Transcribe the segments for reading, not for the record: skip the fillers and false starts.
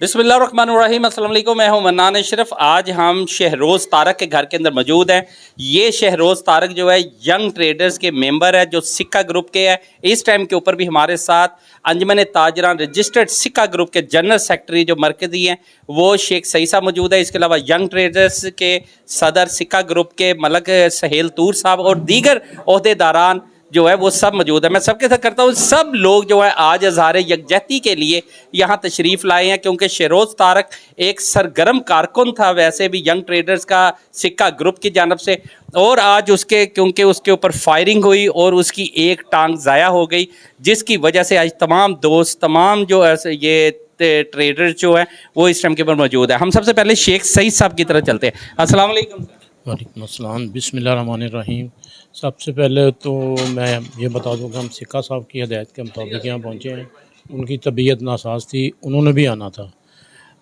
बिस्मिल्लाहिर्रहमानिर्रहीम। अस्सलाम वालेकुम। मैं हूं मन्नान अशरफ। आज हम शहरोज़ तारक के घर के अंदर मौजूद हैं। ये शहरोज़ तारक जो है यंग ट्रेडर्स के मेंबर है, जो सिक्का ग्रुप के है। इस टाइम के ऊपर भी हमारे साथ अंजमन ताजरान रजिस्टर्ड सिक्का ग्रुप के जनरल सेक्रेटरी जो मरकज़ी हैं वो शेख सईद साहब मौजूद है। इसके अलावा यंग ट्रेडर्स के सदर सिक्का ग्रुप के मलक सहेल तूर साहब और दीगर ओहदेदारान जो है वो सब मौजूद है। मैं सबके साथ करता हूँ, सब लोग जो है आज इज़हार यकजहती के लिए यहाँ तशरीफ़ लाए हैं, क्योंकि शहरोज़ तारक एक सरगर्म कारकुन था वैसे भी यंग ट्रेडर्स का सिक्का ग्रुप की जानब से, और आज उसके क्योंकि उसके ऊपर फायरिंग हुई और उसकी एक टांग ज़ाया हो गई, जिसकी वजह से आज तमाम दोस्त तमाम जो ये ट्रेडर्स जो है वो इस टाइम के ऊपर मौजूद है। हम सबसे पहले शेख सईद साहब की तरफ चलते हैं। अस्सलाम वालेकुम। वालेकुम अस्सलाम। बिस्मिल्लाहिर्रहमानिर्रहीम। सबसे पहले तो मैं ये बता दूं कि हम सिक्का साहब की हदायत के मुताबिक यहाँ पहुँचे हैं। उनकी तबीयत नासाज थी, उन्होंने भी आना था।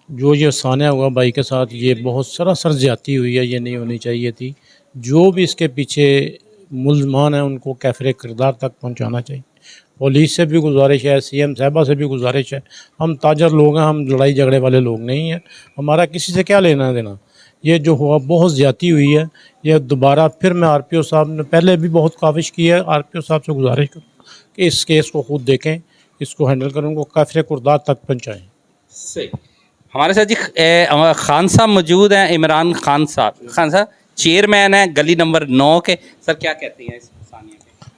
जो ये सान्या हुआ भाई के साथ, ये बहुत सरासर ज़्यादती हुई है, ये नहीं होनी चाहिए थी। जो भी इसके पीछे मुल्ज़मान हैं उनको कैफ़रे किरदार तक पहुँचाना चाहिए। पुलिस से भी गुजारिश है, CM साहबा से भी गुजारिश है। हम ताजर लोग हैं, हम लड़ाई झगड़े वाले लोग नहीं हैं। हमारा किसी से क्या लेना देना। ये जो हुआ बहुत ज़्यादती हुई है। ये दोबारा फिर मैं RPO साहब ने पहले भी बहुत काविश की है, RPO साहब से गुजारिश करूँ कि इस केस को खुद देखें, इसको हैंडल करें, उनको कैफ़रे किरदार तक पहुँचाएँ। सही। हमारे साथ जी खान साहब मौजूद हैं, इमरान खान साहब। खान साहब चेयरमैन हैं गली नंबर 9 के। सर क्या कहते हैं इस सानिया पे?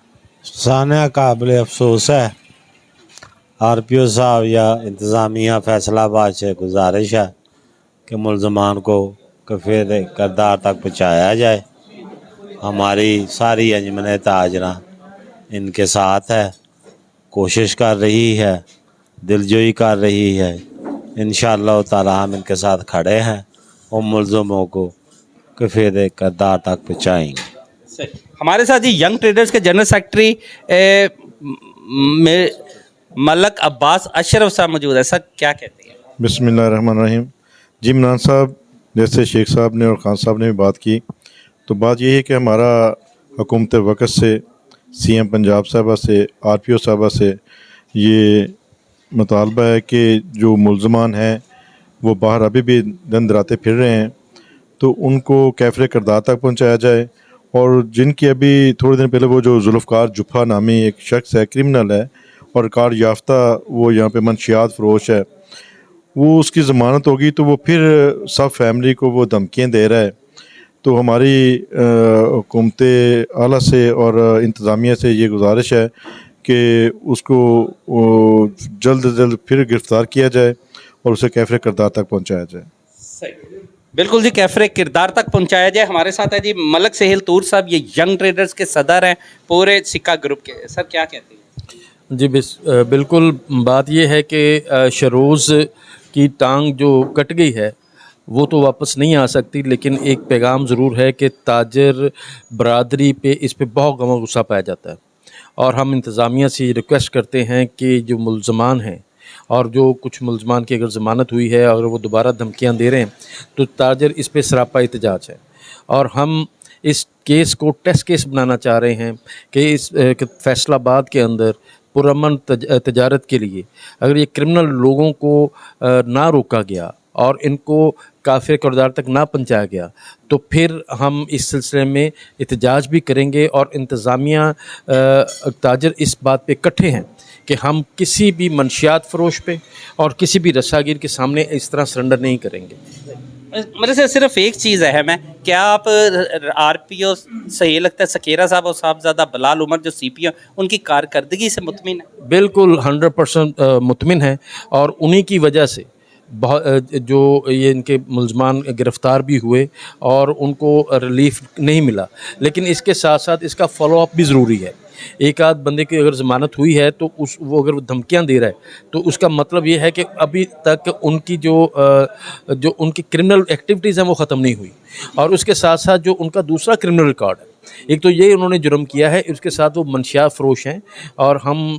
सान्या काबिल अफसोस है। RPO साहब या इंतज़ामिया फैसलाबाद से गुजारिश है कि मुल्ज़मान को कैफ़रे किरदार तक पहुँचाया जाए। हमारी सारी अंजमन ताजरान इनके साथ है, कोशिश कर रही है, दिलजोई कर रही है। इंशाअल्लाह ताला हम इनके साथ खड़े हैं और मुल्ज़मों को कैफ़रे किरदार तक पहुँचाएंगे। हमारे साथ जी यंग ट्रेडर्स के जनरल सेक्रेटरी मलक अब्बास अशरफ साहब मौजूद है। सर क्या कहते हैं? बिस्मिल्लाहिर्रहमानिर्रहीम। जी इमरान साहब, जैसे शेख साहब ने और खान साहब ने भी बात की, तो बात यही है कि हमारा हुकूमत वक़्त से CM पंजाब साहबा से, RPO साहबा से ये मुतालबा है कि जो मुल्ज़मान हैं वो बाहर अभी भी दिन दराते फिर रहे हैं, तो उनको कैफ़रे किरदार तक पहुँचाया जाए। और जिनकी अभी थोड़े दिन पहले वो जो जुल्फ़कार जुफ़ा नामी एक शख्स है, क्रिमिनल है और रिकॉर्ड याफ्ता, वो यहाँ पे मंशियात फ़रोश है, वो उसकी ज़मानत होगी तो वो फिर सब फैमिली को वो धमकियाँ दे रहा है। तो हमारी हुकूमत आला से और इंतज़ामिया से ये गुजारिश है कि उसको जल्द से जल्द फिर गिरफ़्तार किया जाए और उसे कैफ़रे किरदार तक पहुँचाया जाए। सही, बिल्कुल जी, कैफ़रे किरदार तक पहुंचाया जाए। हमारे साथ है जी मलक सहेल तूर साहब, ये यंग ट्रेडर्स के सदर हैं पूरे सिक्का ग्रुप के। सर क्या कहते हैं? जी बिल्कुल, बात ये है कि शरोज़ की टांग जो कट गई है वो तो वापस नहीं आ सकती, लेकिन एक पैगाम ज़रूर है कि ताजर बरादरी पे इस पे बहुत गम और गुस्सा पाया जाता है। और हम इंतज़ामिया से रिक्वेस्ट करते हैं कि जो मुल्ज़मान हैं और जो कुछ मुल्ज़मान की अगर ज़मानत हुई है, अगर वो दोबारा धमकियाँ दे रहे हैं, तो ताजर इस पे सरापा एहतजाज है। और हम इस केस को टेस्ट केस बनाना चाह रहे हैं कि इस फैसलाबाद के अंदर पुरअमन तजारत के लिए अगर ये क्रिमिनल लोगों को ना रोका गया और इनको काफ़िर किरदार तक ना पहुँचाया गया, तो फिर हम इस सिलसिले में एहतजाज भी करेंगे। और इंतज़ामिया ताजर इस बात पे इकट्ठे हैं कि हम किसी भी मंशियात फ़रोश पे और किसी भी रसागिर के सामने इस तरह सरेंडर नहीं करेंगे। मेरे से सिर्फ एक चीज़ अहम है, क्या आप RPO सही लगता है सकेरा साहब और साहबजादा बिलाल उमर जो CPO, उनकी कारकर्दगी से मुतमिन है? बिल्कुल 100% मुतमिन है। और उन्हीं की वजह से बहुत जो ये इनके मुल्ज़मान गिरफ़्तार भी हुए और उनको रिलीफ नहीं मिला। लेकिन इसके साथ साथ इसका फ़ॉलो अप भी ज़रूरी है। एक आध बंदे की अगर ज़मानत हुई है तो वो अगर धमकियाँ दे रहा है तो उसका मतलब ये है कि अभी तक उनकी जो उनकी क्रिमिनल एक्टिविटीज़ हैं वो ख़त्म नहीं हुई। और उसके साथ साथ जो उनका दूसरा क्रिमिनल रिकॉर्ड है, एक तो ये उन्होंने जुर्म किया है, उसके साथ वो मंशियात फ़रोश हैं। और हम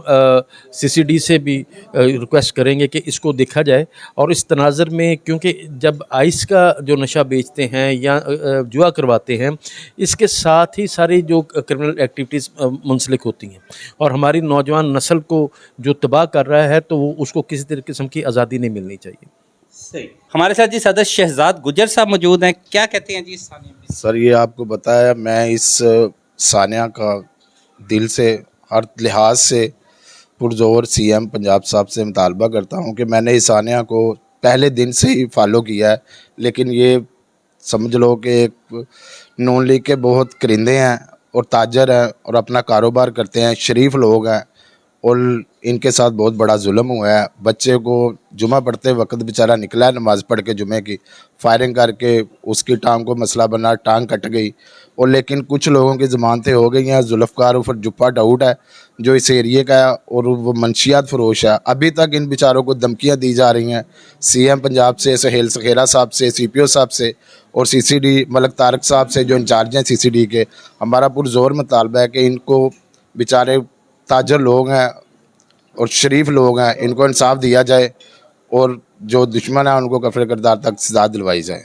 CCD से भी रिक्वेस्ट करेंगे कि इसको देखा जाए। और इस तनाज़र में, क्योंकि जब आइस का जो नशा बेचते हैं या जुआ करवाते हैं, इसके साथ ही सारी जो क्रिमिनल एक्टिविटीज़ मुंसलिक होती हैं और हमारी नौजवान नस्ल को जो तबाह कर रहा है, तो वो उसको किसी किस्म की आज़ादी नहीं मिलनी चाहिए। صحیح. ہمارے ساتھ جی صدر شہزاد گجر صاحب موجود ہیں. کیا کہتے ہیں جی اس سانحے میں؟ سر یہ آپ کو بتایا میں اس سانحہ کا دل سے ہر لحاظ سے پرزور سی ایم پنجاب صاحب سے مطالبہ کرتا ہوں کہ میں نے اس سانحہ کو پہلے دن سے ہی فالو کیا ہے، لیکن یہ سمجھ لو کہ ایک نون لیگ کے بہت کرندے ہیں اور تاجر ہیں اور اپنا کاروبار کرتے ہیں، شریف لوگ ہیں، اور ان کے ساتھ بہت بڑا ظلم ہوا ہے. بچے کو جمعہ پڑھتے وقت بیچارہ نکلا ہے نماز پڑھ کے جمعے کی، فائرنگ کر کے اس کی ٹانگ کو مسئلہ بنا، ٹانگ کٹ گئی. اور لیکن کچھ لوگوں کی ضمانتیں ہو گئی ہیں. ذوالفقار عرف جپا ڈاؤٹ ہے جو اس ایریے کا ہے اور وہ منشیات فروش ہے. ابھی تک ان بیچاروں کو دھمکیاں دی جا رہی ہیں سی ایم پنجاب سے، سہیل سکھیرا صاحب سے، سی پی او صاحب سے اور سی سی ڈی ملک طارق صاحب سے جو انچارج ہیں سی سی ڈی کے. ہمارا پرزور مطالبہ ہے کہ ان کو بیچارے تاجر لوگ ہیں اور شریف لوگ ہیں، ان کو انصاف دیا جائے اور جو دشمن ہیں ان کو کفر کردار تک سزا دلوائی جائے.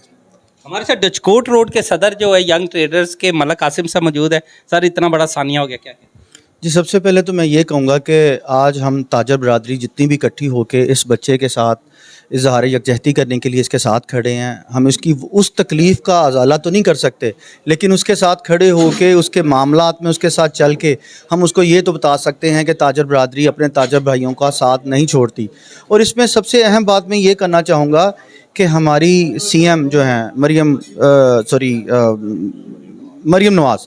ہمارے ساتھ ڈچ کوٹ روڈ کے صدر جو ہے ینگ ٹریڈرز کے ملک قاسم صاحب موجود ہے. سر اتنا بڑا سانحہ ہو گیا، کیا کہتے ہیں؟ جی سب سے پہلے تو میں یہ کہوں گا کہ آج ہم تاجر برادری جتنی بھی اکٹھی ہو کے اس بچے کے ساتھ اظہار یکجہتی کرنے کے لیے اس کے ساتھ کھڑے ہیں. ہم اس کی اس تکلیف کا ازالہ تو نہیں کر سکتے، لیکن اس کے ساتھ کھڑے ہو کے اس کے معاملات میں اس کے ساتھ چل کے ہم اس کو یہ تو بتا سکتے ہیں کہ تاجر برادری اپنے تاجر بھائیوں کا ساتھ نہیں چھوڑتی. اور اس میں سب سے اہم بات میں یہ کرنا چاہوں گا کہ ہماری سی ایم جو ہیں مریم نواز،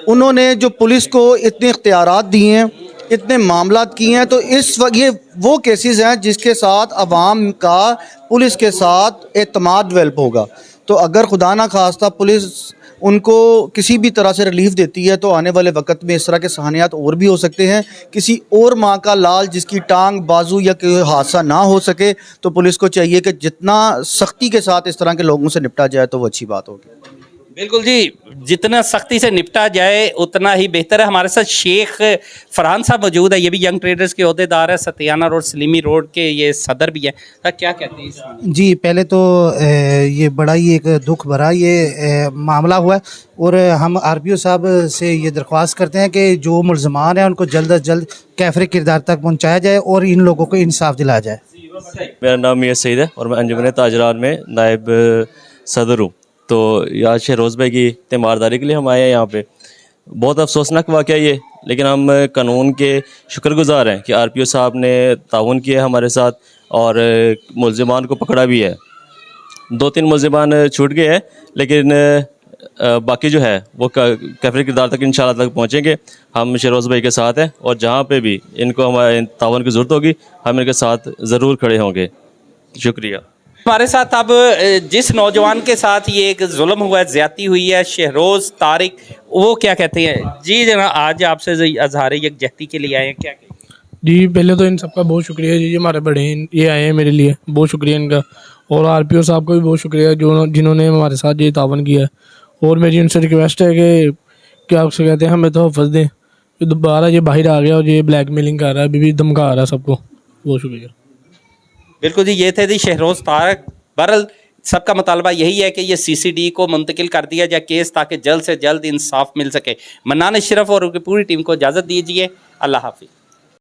انہوں نے جو پولیس کو اتنے اختیارات دیے ہیں، اتنے معاملات کیے ہیں، تو اس وقت یہ وہ کیسز ہیں جس کے ساتھ عوام کا پولیس کے ساتھ اعتماد ڈیولپ ہوگا. تو اگر خدا نہ خواستہ پولیس ان کو کسی بھی طرح سے ریلیف دیتی ہے تو آنے والے وقت میں اس طرح کے سانحات اور بھی ہو سکتے ہیں. کسی اور ماں کا لال جس کی ٹانگ، بازو یا کوئی حادثہ نہ ہو سکے تو پولیس کو چاہیے کہ جتنا سختی کے ساتھ اس طرح کے لوگوں سے نپٹا جائے تو وہ اچھی بات ہوگی. بالکل جی، جتنا سختی سے نپٹا جائے اتنا ہی بہتر ہے. ہمارے ساتھ شیخ فرحان صاحب موجود ہے، یہ بھی ینگ ٹریڈرز کے عہدیدار ہے، ستیانہ روڈ سلیمی روڈ کے یہ صدر بھی ہے. کیا کہتے ہیں اس میں؟ جی پہلے تو یہ بڑا ہی ایک دکھ بھرا یہ معاملہ ہوا ہے، اور ہم آر پی او صاحب سے یہ درخواست کرتے ہیں کہ جو ملزمان ہیں ان کو جلد از جلد کیفر کردار تک پہنچایا جائے اور ان لوگوں کو انصاف دلایا جائے. میرا نام میاں سعید ہے اور میں انجمن تاجران میں نائب صدر ہوں. تو آج شہروز بھائی کی تیمارداری کے لیے ہم آئے ہیں یہاں پہ. بہت افسوسناک واقعہ یہ، لیکن ہم قانون کے شکر گزار ہیں کہ آر پی او صاحب نے تعاون کیا ہے ہمارے ساتھ اور ملزمان کو پکڑا بھی ہے. 2-3 ملزمان چھوٹ گئے ہیں، لیکن باقی جو ہے وہ کیفر کردار تک انشاءاللہ تک پہنچیں گے. ہم شہروز بھائی کے ساتھ ہیں اور جہاں پہ بھی ان کو ہمارے تعاون کی ضرورت ہوگی ہم ان کے ساتھ ضرور کھڑے ہوں گے. شکریہ. ہمارے ساتھ اب جس نوجوان کے ساتھ یہ ایک ظلم ہوا ہے، زیادتی ہوئی ہے، شہروز طارق، وہ کیا کہتے ہیں؟ جی جناب، آج آپ سے اظہار یکجہتی کے لیے آئے ہیں، کیا کہیں؟ جی پہلے تو ان سب کا بہت شکریہ جی، ہمارے بڑے ہیں یہ آئے ہیں میرے لیے، بہت شکریہ ان کا. اور آر پی او صاحب کو بھی بہت شکریہ جنہوں نے ہمارے ساتھ یہ تعاون کیا ہے. اور میری ان سے ریکویسٹ ہے کہ کیا آپ سے کہتے ہیں ہمیں تو حفظ دیں. دوبارہ یہ باہر آ گیا اور یہ بلیک میلنگ کر رہا ہے، ابھی بھی دھمکا رہا ہے سب کو. بہت شکریہ. بالکل جی، یہ تھے جی شہروز طارق. بہرحال سب کا مطالبہ یہی ہے کہ یہ سی سی ڈی کو منتقل کر دیا جائے کیس، تاکہ جلد سے جلد انصاف مل سکے. منان اشرف اور ان کی پوری ٹیم کو اجازت دیجیے. اللہ حافظ.